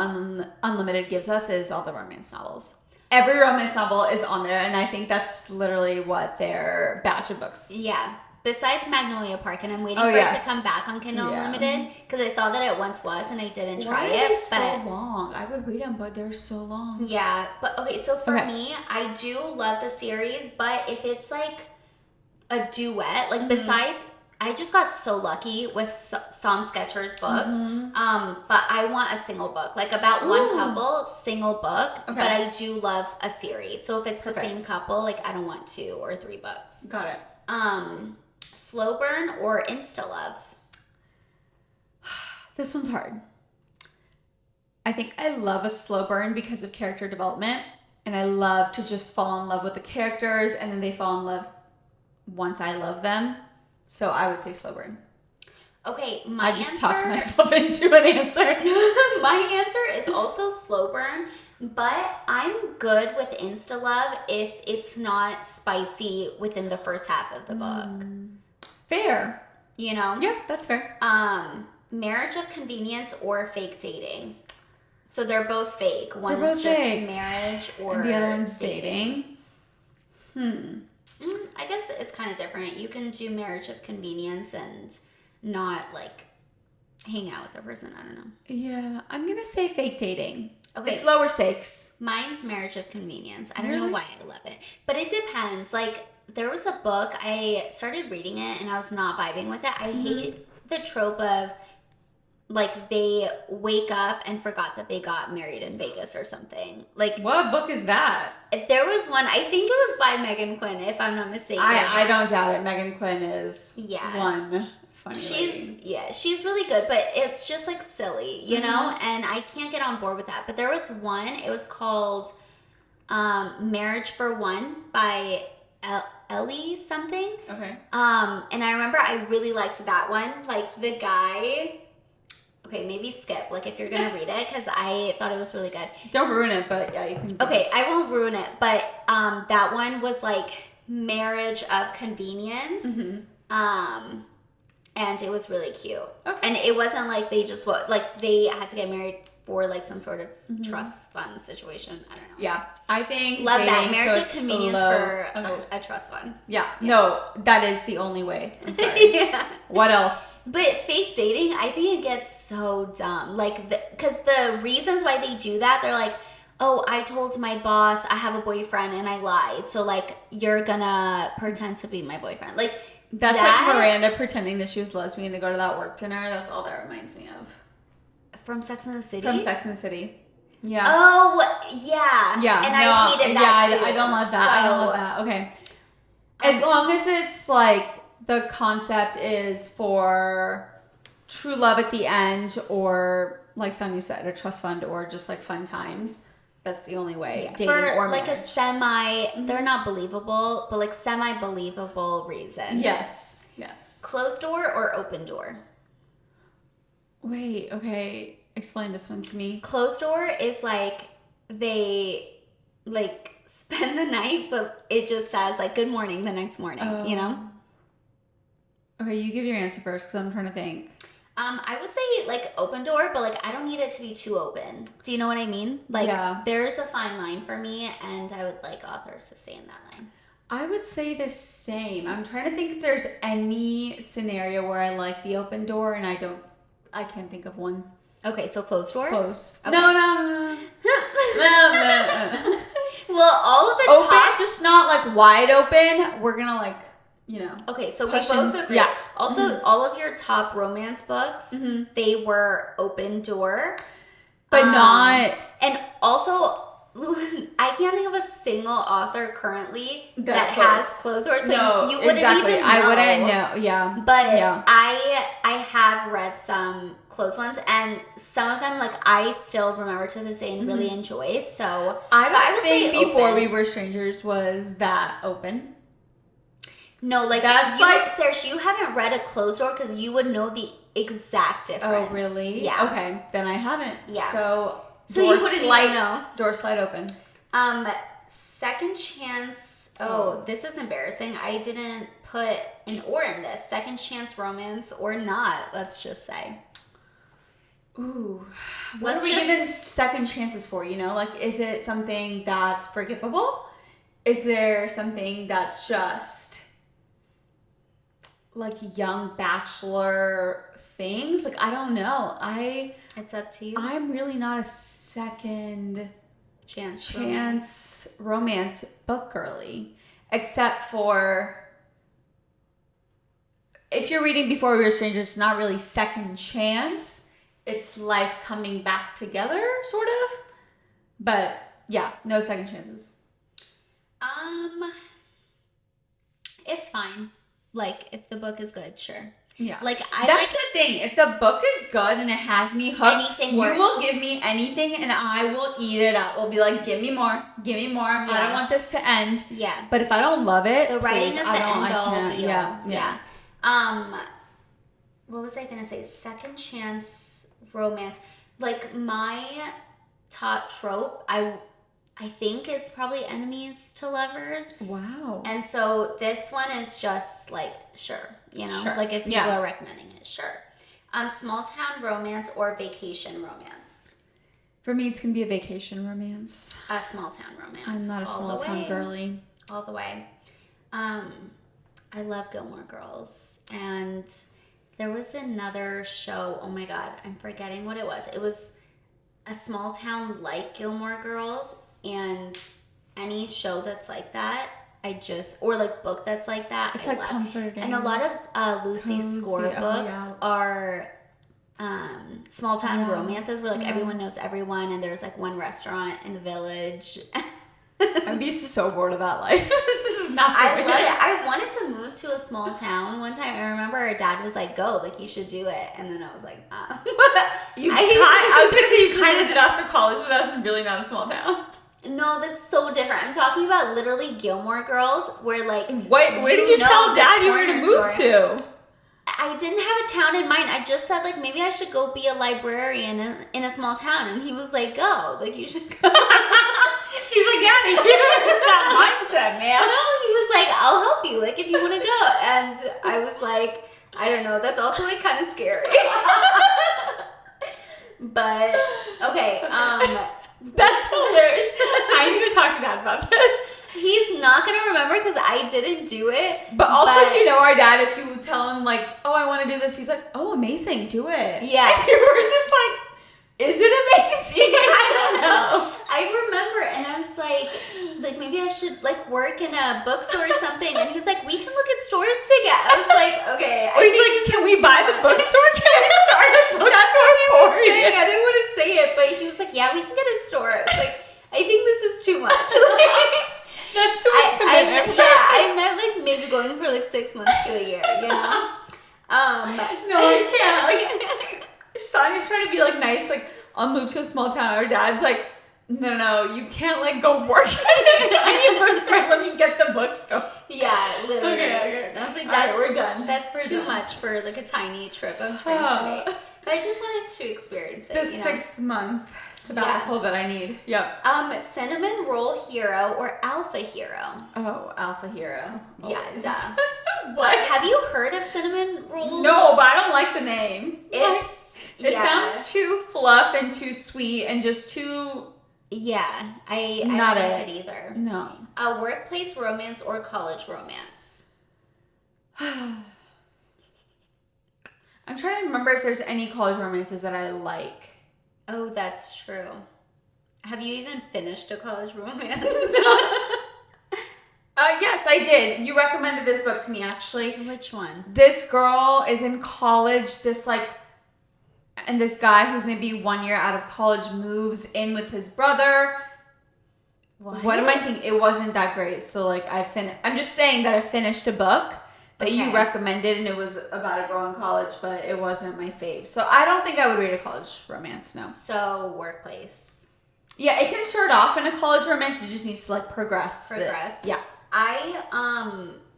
Unlimited gives us is all the romance novels. Every romance novel is on there, and I think that's literally what their batch of books.
Yeah. Besides Magnolia Park, and I'm waiting for it to come back on Kindle Unlimited, because I saw that it once was, and I didn't try it.
Why is so long? I would read them, but they're so long.
Yeah, but okay, so for me, I do love the series, but if it's like a duet, like besides, I just got so lucky with Somme Sketcher's books, but I want a single book, like about one couple, single book, but I do love a series. So if it's the same couple, like I don't want 2 or 3 books.
Got it.
Slow burn or insta love?
This one's hard. I think I love a slow burn because of character development, and I love to just fall in love with the characters, and then they fall in love once I love them. So I would say slow burn.
Okay,
I just talked myself into an answer.
My answer is also slow burn, but I'm good with insta love if it's not spicy within the first half of the book.
Fair.
You know?
Yeah, that's fair.
Marriage of convenience or fake dating? So they're both fake. One
is
just
fake.
Marriage or
and the other one's dating.
I guess it's kind of different. You can do marriage of convenience and not like hang out with the person. I don't know.
Yeah, I'm going to say fake dating.
Okay.
It's lower stakes.
Mine's marriage of convenience. I don't know why I love it. But it depends. Like, there was a book, I started reading it and I was not vibing with it. I hate the trope of, like, they wake up and forgot that they got married in Vegas or something. Like,
what book is that?
There was one, I think it was by Meghan Quinn, if I'm not mistaken.
I don't doubt it. Meghan Quinn is one funny lady.
She's really good, but it's just, like, silly, you know? And I can't get on board with that. But there was one, it was called Marriage for One by Ellie something.
Okay.
And I remember I really liked that one. Like, the guy... Okay, maybe skip, like, if you're going to read it, because I thought it was really good.
Don't ruin it, but yeah, you can...
Okay, I won't ruin it, but that one was, like, marriage of convenience. And it was really cute. Okay. And it wasn't like they just... Like, they had to get married for, like, some sort of trust fund situation. I don't know.
Yeah. I think
love that. Marriage of convenience for a trust fund.
Yeah. No, that is the only way. I'm sorry. What else?
But fake dating, I think it gets so dumb. Like, because the reasons why they do that, they're like, oh, I told my boss I have a boyfriend and I lied. So, like, you're gonna pretend to be my boyfriend. Like,
that's like Miranda pretending that she was lesbian to go to that work dinner. That's all that reminds me of.
From Sex and the City?
From Sex and the City. Yeah.
Oh, yeah.
Yeah.
And I hated that too.
I don't love that. I don't love that. Okay. As long as it's like the concept is for true love at the end, or like Sonia said, a trust fund, or just like fun times. That's the only way.
Yeah.
Dating
for
or
like
marriage.
they're not believable, but like semi-believable reason.
Yes.
Closed door or open door?
Wait, okay. Explain this one to me.
Closed door is like they like spend the night, but it just says like good morning the next morning, you know?
Okay, you give your answer first because I'm trying to think.
I would say like open door, but like I don't need it to be too open. Do you know what I mean? Like there's a fine line for me, and I would like authors to stay in that line.
I would say the same. I'm trying to think if there's any scenario where I like the open door, and I can't think of one.
Okay, so closed door?
Closed.
Okay.
No.
Well, all of the
open, just not like wide open. We're gonna like, you know.
Okay, so we both agree.
Yeah.
Also, all of your top romance books, they were open door.
But not...
And also... I can't think of a single author currently that has closed doors, so
no,
you wouldn't
exactly.
even know.
I wouldn't know, yeah.
But yeah. I have read some closed ones, and some of them, like, I still remember to this day and really enjoyed. So
I would think Before We Were Strangers was that open.
No, like,
that's like
Serge, you haven't read a closed door because you would know the exact difference.
Oh, really?
Yeah.
Okay, then I haven't.
Yeah.
So
you wouldn't even know.
Door slide open.
Second chance. Oh, this is embarrassing. I didn't put an or in this. Second chance romance or not, let's just say.
Ooh. What are we giving second chances for, you know? Like, is it something that's forgivable? Is there something that's just like young bachelor things? Like, I don't know.
It's up to you.
I'm really not a second
chance
romance book girly, except for if you're reading Before We Were Strangers, it's not really second chance. It's life coming back together, sort of. But yeah, no second chances.
It's fine. Like, if the book is good, sure.
Yeah.
Like,
that's the thing. If the book is good and it has me hooked, you will give me anything and I will eat it up. We'll be like, give me more. Give me more. Yeah. I don't want this to end.
Yeah.
But if I don't love it,
the writing is the end all.
Yeah.
What was I going to say? Second chance romance. Like, my top trope, I think is probably enemies to lovers.
Wow.
And so this one is just like, sure, you know, like if people are recommending it, sure. Small town romance or vacation romance.
For me, it's going to be a vacation romance.
A small town romance.
I'm not a small town girly.
All the way. I love Gilmore Girls. And there was another show. Oh my God, I'm forgetting what it was. It was a small town like Gilmore Girls. And any show that's like that, or like book that's like that,
it's like comforting.
And a lot of Lucy Score books are small town romances where like everyone knows everyone, and there's like one restaurant in the village.
I'd be so bored of that life. This is not.
I love it. I wanted to move to a small town one time. I remember our dad was like, "Go, like you should do it," and then I was like, "Ah."
I was gonna say you kind of did after college, but that's really not a small town.
No, that's so different. I'm talking about literally Gilmore Girls, where like...
Where did you tell Dad you were going to move to?
I didn't have a town in mind. I just said, like, maybe I should go be a librarian in a small town. And he was like, go. Like, you should go.
He's like, yeah, you're with that mindset, man.
No, he was like, I'll help you, like, if you want to go. And I was like, I don't know. That's also, like, kind of scary. But, okay,
that's hilarious. I need to talk to Dad about this.
He's not going to remember because I didn't do it.
But also, if you know our dad, if you tell him, like, oh, I want to do this, he's like, oh, amazing, do it.
Yeah.
And you were just like, is it amazing? I don't know.
I remember, and I was like, maybe I should, like, work in a bookstore or something. And he was like, we can look at stores together. I was like, okay.
Or he's like, can we buy the bookstore? Can we start a bookstore for you?
I didn't want to say it, but he was like, yeah, we can get a store. I was like, I think this is too much.
That's too much commitment.
I meant like maybe going for like 6 months to a year, you know?
No, I can't. Like, Sonya's trying to be like nice, like, I'll move to a small town. Our dad's like, no, you can't like go work at this tiny bookstore. Let me get the bookstore.
Yeah, literally.
Okay.
I was like,
we're done.
That's too much for like a tiny trip I'm trying to make. But I just wanted to experience it.
The 6 month sabbatical that I need. Yep.
Cinnamon Roll Hero or Alpha Hero?
Oh, Alpha Hero.
Always. Yeah, duh.
What?
Have you heard of Cinnamon Roll?
No, but I don't like the name.
It
sounds too fluff and too sweet and just too...
Yeah, I don't like it either.
No.
A workplace romance or college romance?
I'm trying to remember if there's any college romances that I like.
Oh, that's true. Have you even finished a college romance?
Yes, I did. You recommended this book to me, actually.
Which one?
This girl is in college. And this guy who's maybe 1 year out of college moves in with his brother. What am I thinking? It wasn't that great. So, like, I'm just saying that I finished a book that you recommended, and it was about a girl in college, but it wasn't my fave. So, I don't think I would read a college romance, no.
So, workplace.
Yeah, it can start off in a college romance. It just needs to, like, progress. Yeah.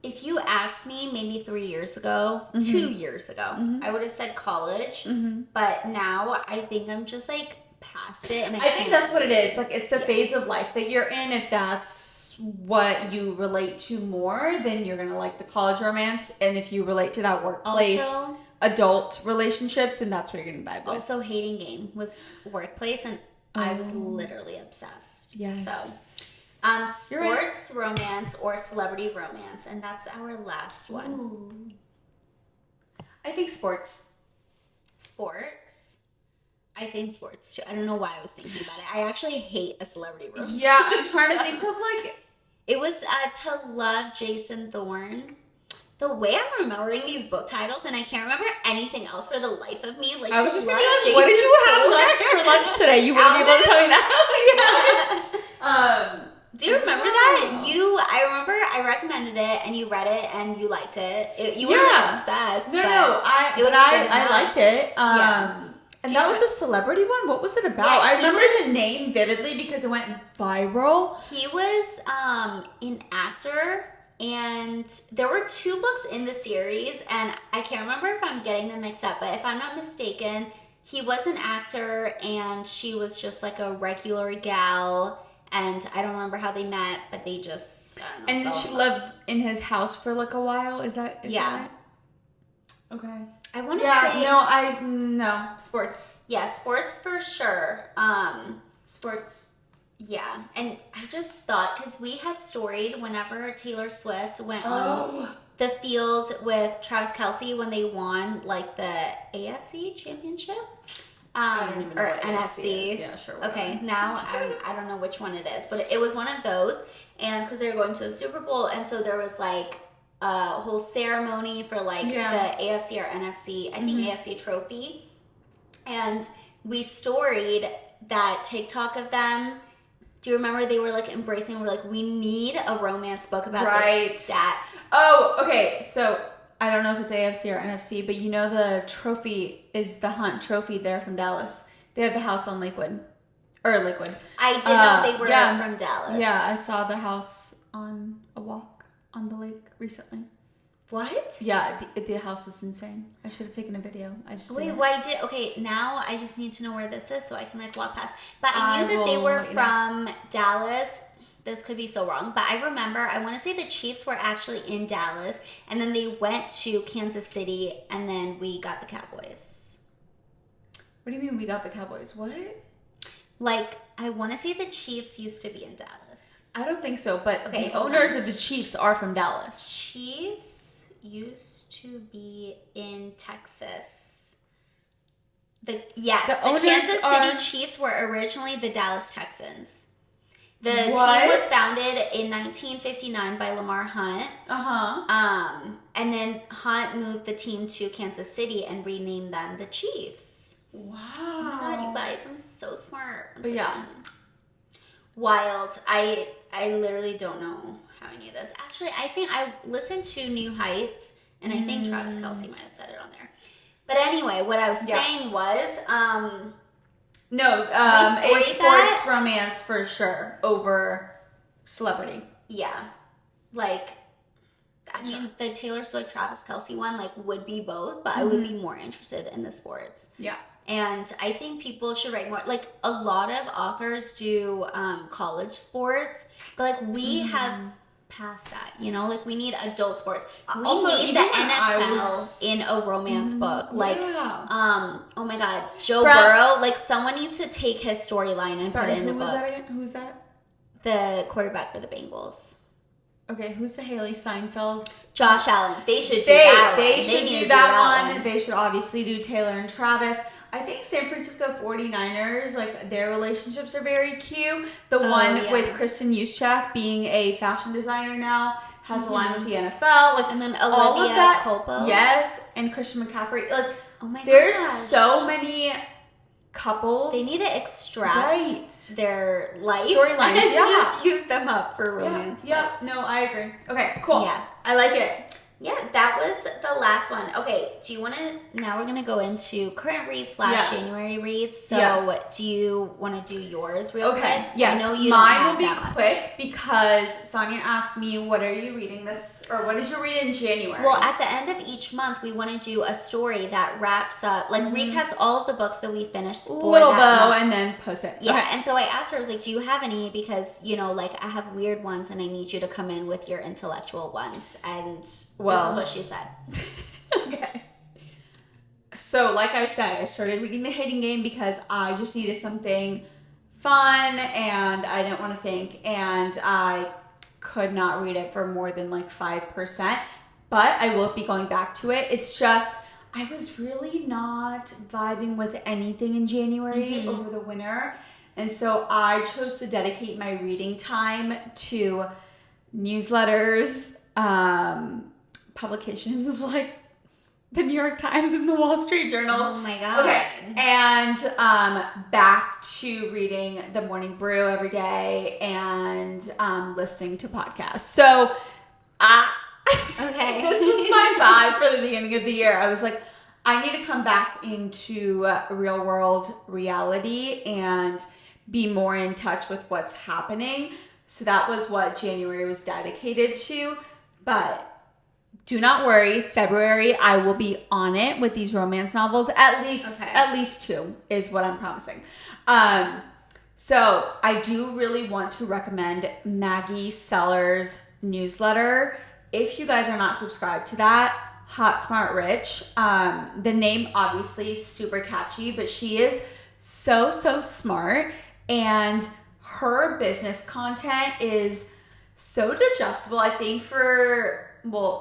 If you asked me maybe 3 years ago, 2 years ago, I would have said college. But now I think I'm just like past it. And
I think that's what it is. Like, it's the phase of life that you're in. If that's what you relate to more, then you're going to like the college romance. And if you relate to that workplace, adult relationships, then that's what you're going to vibe with.
Also, hating game was workplace, and I was literally obsessed.
Yes.
So. Sports, romance, or celebrity romance. And that's our last one.
Ooh. I think sports.
Sports? I think sports too. I don't know why I was thinking about it. I actually hate a celebrity romance.
Yeah, I'm trying to think of like...
It was To Love Jason Thorne. The way I'm remembering these book titles, and I can't remember anything else for the life of me. Like,
I was just going to be like, what did you have for lunch today? You wouldn't be able to tell me that.
Do you remember that? I remember I recommended it and you read it and you liked it. You weren't obsessed.
I liked it. And that was a celebrity one? What was it about? Yeah, I remember the name vividly because it went viral.
He was an actor, and there were 2 books in the series, and I can't remember if I'm getting them mixed up, but if I'm not mistaken, he was an actor and she was just like a regular gal. And I don't remember how they met, but they just, I don't know.
And then she lived in his house for like a while. Is that right? Okay.
I want to say.
No, sports.
Yeah, sports for sure.
Sports.
Yeah. And I just thought, because we had storied whenever Taylor Swift went on the field with Travis Kelce when they won like the AFC championship.
I don't even know
or
what
NFC.
Yeah, sure.
Okay, now I don't know which one it is, but it was one of those. And because they were going to a Super Bowl, and so there was like a whole ceremony for like the AFC or NFC, I think AFC trophy. And we storied that TikTok of them. Do you remember they were like embracing? We're like, we need a romance book about this stat.
Oh, okay. So I don't know if it's AFC or NFC, but you know the trophy is the Hunt trophy there from Dallas. They have the house on Lakewood.
I did know they were from Dallas.
Yeah, I saw the house on a walk on the lake recently.
What?
Yeah, the house is insane. I should have taken a video.
Now I just need to know where this is so I can like walk past. But I knew that they were from Dallas. This could be so wrong, but I remember, I want to say the Chiefs were actually in Dallas, and then they went to Kansas City, and then we got the Cowboys.
What do you mean we got the Cowboys? What?
Like, I want to say the Chiefs used to be in Dallas.
I don't think so, but the owners of the Chiefs are from Dallas.
Chiefs used to be in Texas. The Kansas City Chiefs were originally the Dallas Texans. The team was founded in 1959 by Lamar Hunt. And then Hunt moved the team to Kansas City and renamed them the Chiefs.
Wow.
Oh my God, you guys, I'm so smart.
Yeah.
Wild. I literally don't know how I knew this. Actually, I think I listened to New Heights, and I think Travis Kelce might have said it on there. But anyway, what I was saying was...
a sports romance for sure over celebrity.
Yeah. Like, I mean, the Taylor Swift, Travis Kelce one, like, would be both, but I would be more interested in the sports.
Yeah.
And I think people should write more. Like, a lot of authors do college sports, but, like, we have past that, you know? Like, we need adult sports. We need the NFL in a romance book. Like, oh my God, Joe Burrow. Like, someone needs to take his storyline and put it in a book.
Who was that again? Who's that?
The quarterback for the Bengals.
Okay, who's the Haley Steinfeld?
Josh Allen. They should do that one.
They should do that one. They should obviously do Taylor and Travis. I think San Francisco 49ers, like their relationships are very cute. The one with Kristen Juszczyk being a fashion designer now has a line with the NFL. Like,
and then
all of that,
Culpo.
Yes, and Christian McCaffrey. Like,
oh my
there's so many couples.
They need to extract their life
storylines,
and just use them up for romance.
Yeah, no, I agree. Okay, cool.
Yeah.
I like it.
Yeah, that was the last one. Okay, do you want to, now we're going to go into current reads / January reads. So do you want to do yours real quick?
Yes,
I know you
mine will be quick because Sonia asked me, what are you reading this, or what did you read in January?
Well, at the end of each month, we want to do a story that wraps up, like recaps all of the books that we finished for
little
that
bow
month.
And then post it.
Yeah, and so I asked her, I was like, do you have any? Because, you know, like I have weird ones and I need you to come in with your intellectual ones. And this is what she said.
Okay. So, like I said, I started reading The Hidden Game because I just needed something fun and I didn't want to think, and I could not read it for more than like 5%, but I will be going back to it. It's just, I was really not vibing with anything in January over the winter, and so I chose to dedicate my reading time to newsletters, publications like the New York Times and the Wall Street Journal.
Oh my God.
Okay. And back to reading The Morning Brew every day and listening to podcasts. So
okay.
This was my vibe for the beginning of the year. I was like, I need to come back into real world reality and be more in touch with what's happening. So that was what January was dedicated to. But do not worry, February I will be on it with these romance novels. At least 2 is what I'm promising. So I do really want to recommend Maggie Sellers' newsletter. If you guys are not subscribed to that, Hot Smart Rich. The name obviously super catchy, but she is so smart, and her business content is so digestible. I think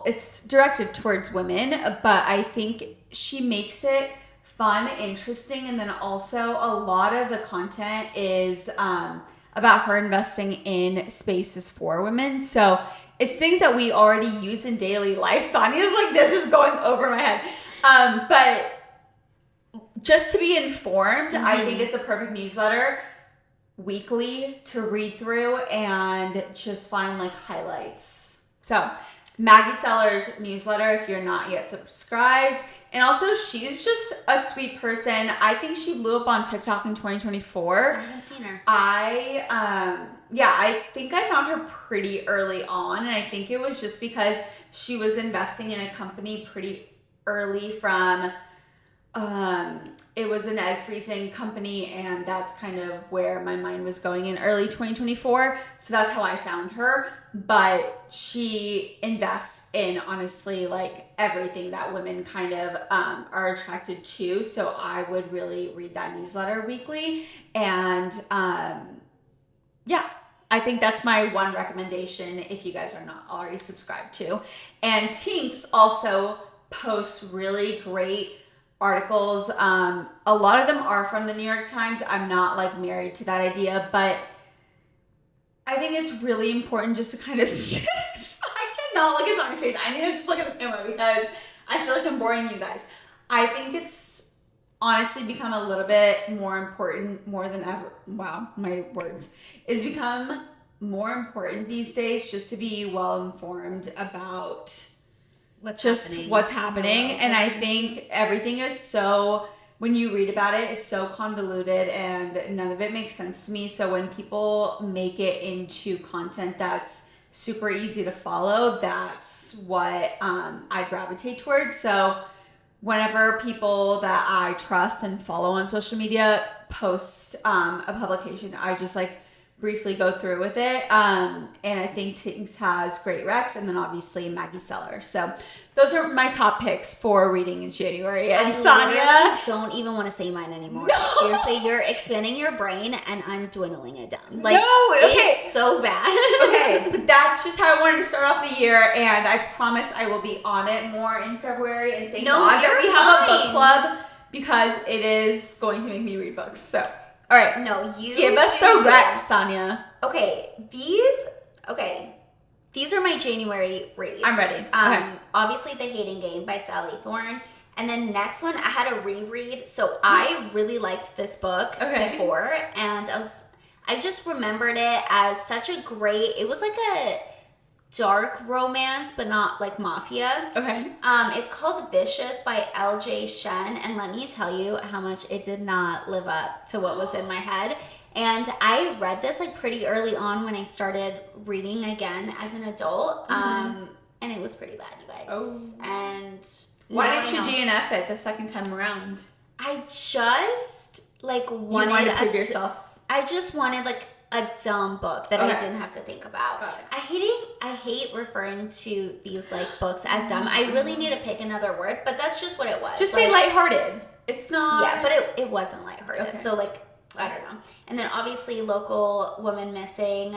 it's directed towards women, but I think she makes it fun, interesting, and then also a lot of the content is about her investing in spaces for women. So it's things that we already use in daily life. Sonia's like, this is going over my head. But just to be informed, I think it's a perfect newsletter weekly to read through and just find like highlights. So Maggie Sellers' newsletter, if you're not yet subscribed. And also, she's just a sweet person. I think she blew up on TikTok in 2024.
I haven't seen her.
I think I found her pretty early on. And I think it was just because she was investing in a company pretty early from, it was an egg freezing company, and that's kind of where my mind was going in early 2024. So that's how I found her. But she invests in, honestly, like everything that women kind of are attracted to. So I would really read that newsletter weekly. And I think that's my one recommendation if you guys are not already subscribed to. And Tinks also posts really great articles. A lot of them are from the New York Times. I'm not like married to that idea, but I think it's really important just to kind of I cannot look at Sonia's face. I need to just look at the camera because I feel like I'm boring you guys. I think it's honestly become a little bit more important more than ever. Wow, my words. It's become more important these days just to be well informed about what's happening. And I think everything is so, when you read about it, it's so convoluted and none of it makes sense to me. So when people make it into content that's super easy to follow, that's what I gravitate towards. So whenever people that I trust and follow on social media post a publication, I just like briefly go through with it. And I think Tinks has great recs, and then obviously Maggie Sellers. So those are my top picks for reading in January. And Sonia,
don't even want to say mine anymore. No. Seriously, you're expanding your brain and I'm dwindling it down. Like, it's so bad.
Okay, but that's just how I wanted to start off the year, and I promise I will be on it more in February. And thank God that we have a book club, because it is going to make me read books. So, all right.
No, you
give us the rec, Sonia.
Okay, these are my January reads.
I'm ready. Okay.
Obviously, The Hating Game by Sally Thorne. And then next one, I had a reread. So I really liked this book before. And I just remembered it as such a great, it was like a dark romance, but not like mafia.
Okay.
It's called Vicious by LJ Shen. And let me tell you how much it did not live up to what was in my head. And I read this like pretty early on when I started reading again as an adult. And it was pretty bad, you guys. Oh. And
why didn't you DNF it the second time around?
I just like wanted
to prove yourself.
I just wanted like a dumb book that I didn't have to think about. I hate referring to these like books as dumb. I really need to pick another word, but that's just what it was.
Just say lighthearted. It's not.
Yeah, but it wasn't lighthearted. Okay. So like, I don't know. And then obviously Local Woman Missing,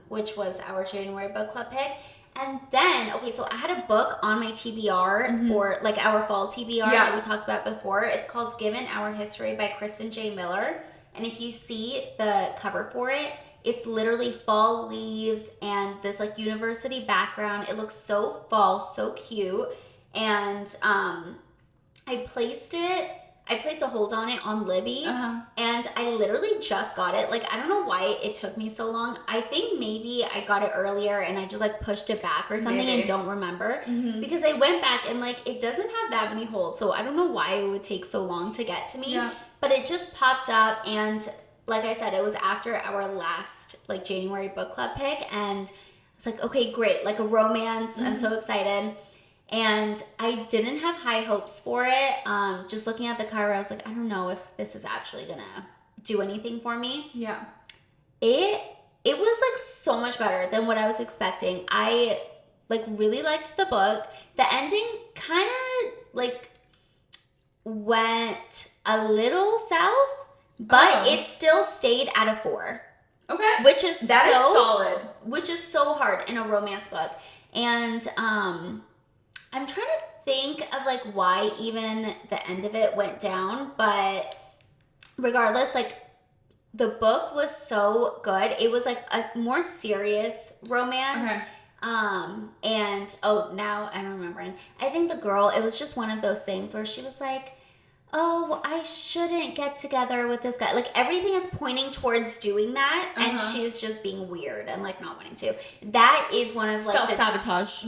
which was our January book club pick. And then, okay, so I had a book on my TBR for like our fall TBR that we talked about before. It's called Given Our History by Kristen J. Miller. And if you see the cover for it, it's literally fall leaves and this like university background. It looks so fall, so cute. And I placed a hold on it on Libby, and I literally just got it. Like, I don't know why it took me so long. I think maybe I got it earlier and I just like pushed it back or something and don't remember. Because I went back and like it doesn't have that many holds. So I don't know why it would take so long to get to me. Yeah. But it just popped up, and like I said, it was after our last like January book club pick, and it's like, okay, great, like a romance. I'm so excited. And I didn't have high hopes for it. Just looking at the cover, I was like, I don't know if this is actually gonna do anything for me. Yeah. It was like so much better than what I was expecting. I like really liked the book. The ending kind of like went a little south, but it still stayed at a 4. Okay. Which is solid. Which is so hard in a romance book. And I'm trying to think of like why even the end of it went down, but regardless, like the book was so good. It was like a more serious romance. Okay. And now I'm remembering. I think the girl, it was just one of those things where she was like, oh, I shouldn't get together with this guy. Like everything is pointing towards doing that, and she's just being weird and like not wanting to. That is one of like
self-sabotage.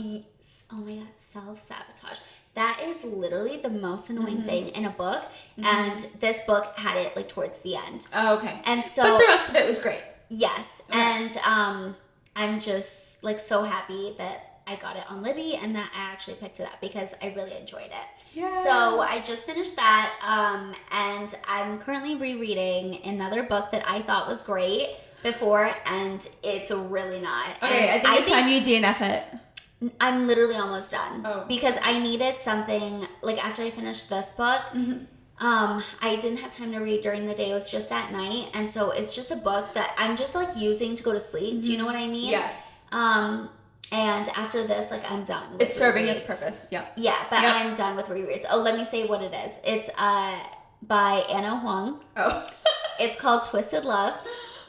Oh my god, self-sabotage. That is literally the most annoying thing in a book, and this book had it like towards the end. Oh, okay. And so,
but the rest of it was great.
Yes, okay. And I'm just like so happy that I got it on Libby and that I actually picked it up because I really enjoyed it. Yeah. So I just finished that, and I'm currently rereading another book that I thought was great before, and it's really not.
Okay,
and
I think it's time you DNF it.
I'm literally almost done because I needed something like after I finished this book. I didn't have time to read during the day. It was just at night, and so it's just a book that I'm just like using to go to sleep. Do you know what I mean? Yes. And after this, like I'm done.
It's serving its purpose. Yeah.
Yeah, but I'm done with rereads. Oh, let me say what it is. It's by Anna Huang. Oh. It's called Twisted Love.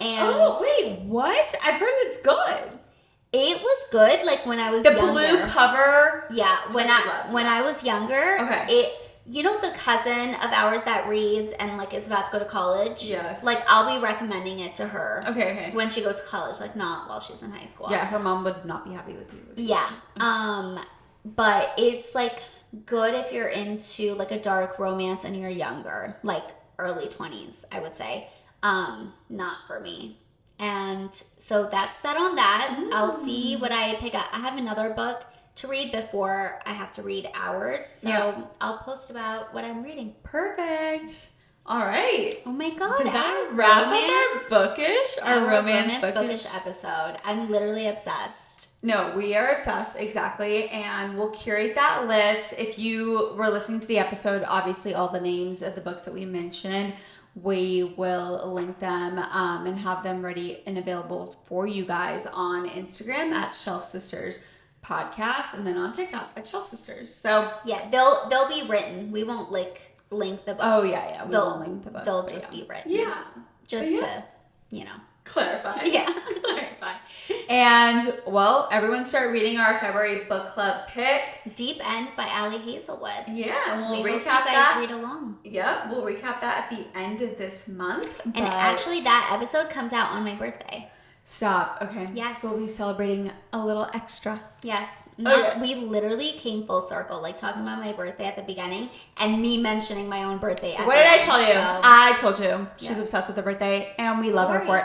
And
wait, what? I've heard it's good.
It was good, like when I was younger.
The blue cover.
Yeah, when I was younger. Okay. You know the cousin of ours that reads and like is about to go to college? Yes. Like I'll be recommending it to her. Okay. When she goes to college, like not while she's in high school.
Yeah, her mom would not be happy with you.
Yeah. But it's like good if you're into like a dark romance and you're younger, like early 20s, I would say. Not for me. And so that's that on that. I'll see what I pick up. I have another book to read before I have to read ours. So I'll post about what I'm reading.
Perfect. All right.
Oh my god.
Does that wrap up our romance bookish
episode? I'm literally obsessed.
No, we are obsessed, exactly. And we'll curate that list. If you were listening to the episode, obviously all the names of the books that we mentioned, we will link them and have them ready and available for you guys on Instagram at Shelf Sisters Podcast, and then on TikTok at Shelf Sisters. So
yeah, they'll be written. We won't like link the book.
Oh, yeah. We won't link the book.
They'll just be written.
Yeah.
Just to,
clarify.
Yeah.
Clarify. And, well, everyone start reading our February book club pick.
Deep End by Ali Hazelwood.
Yeah, and we'll
recap
recap
that.
that.
Read along.
Yep, we'll recap that at the end of this month.
And actually, that episode comes out on my birthday.
Stop. Okay.
Yes.
So we'll be celebrating a little extra.
Yes.
Okay.
We literally came full circle, like talking about my birthday at the beginning and me mentioning my own birthday at
What
the
did
end.
I tell you?
So,
I told you. She's obsessed with her birthday, and we love her for it.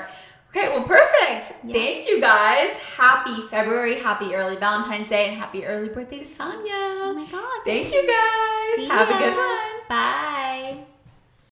Okay, well, perfect. Yeah. Thank you, guys. Happy February, happy early Valentine's Day, and happy early birthday to Sonia.
Oh, my God.
Thank you, guys. Have a good one.
Bye.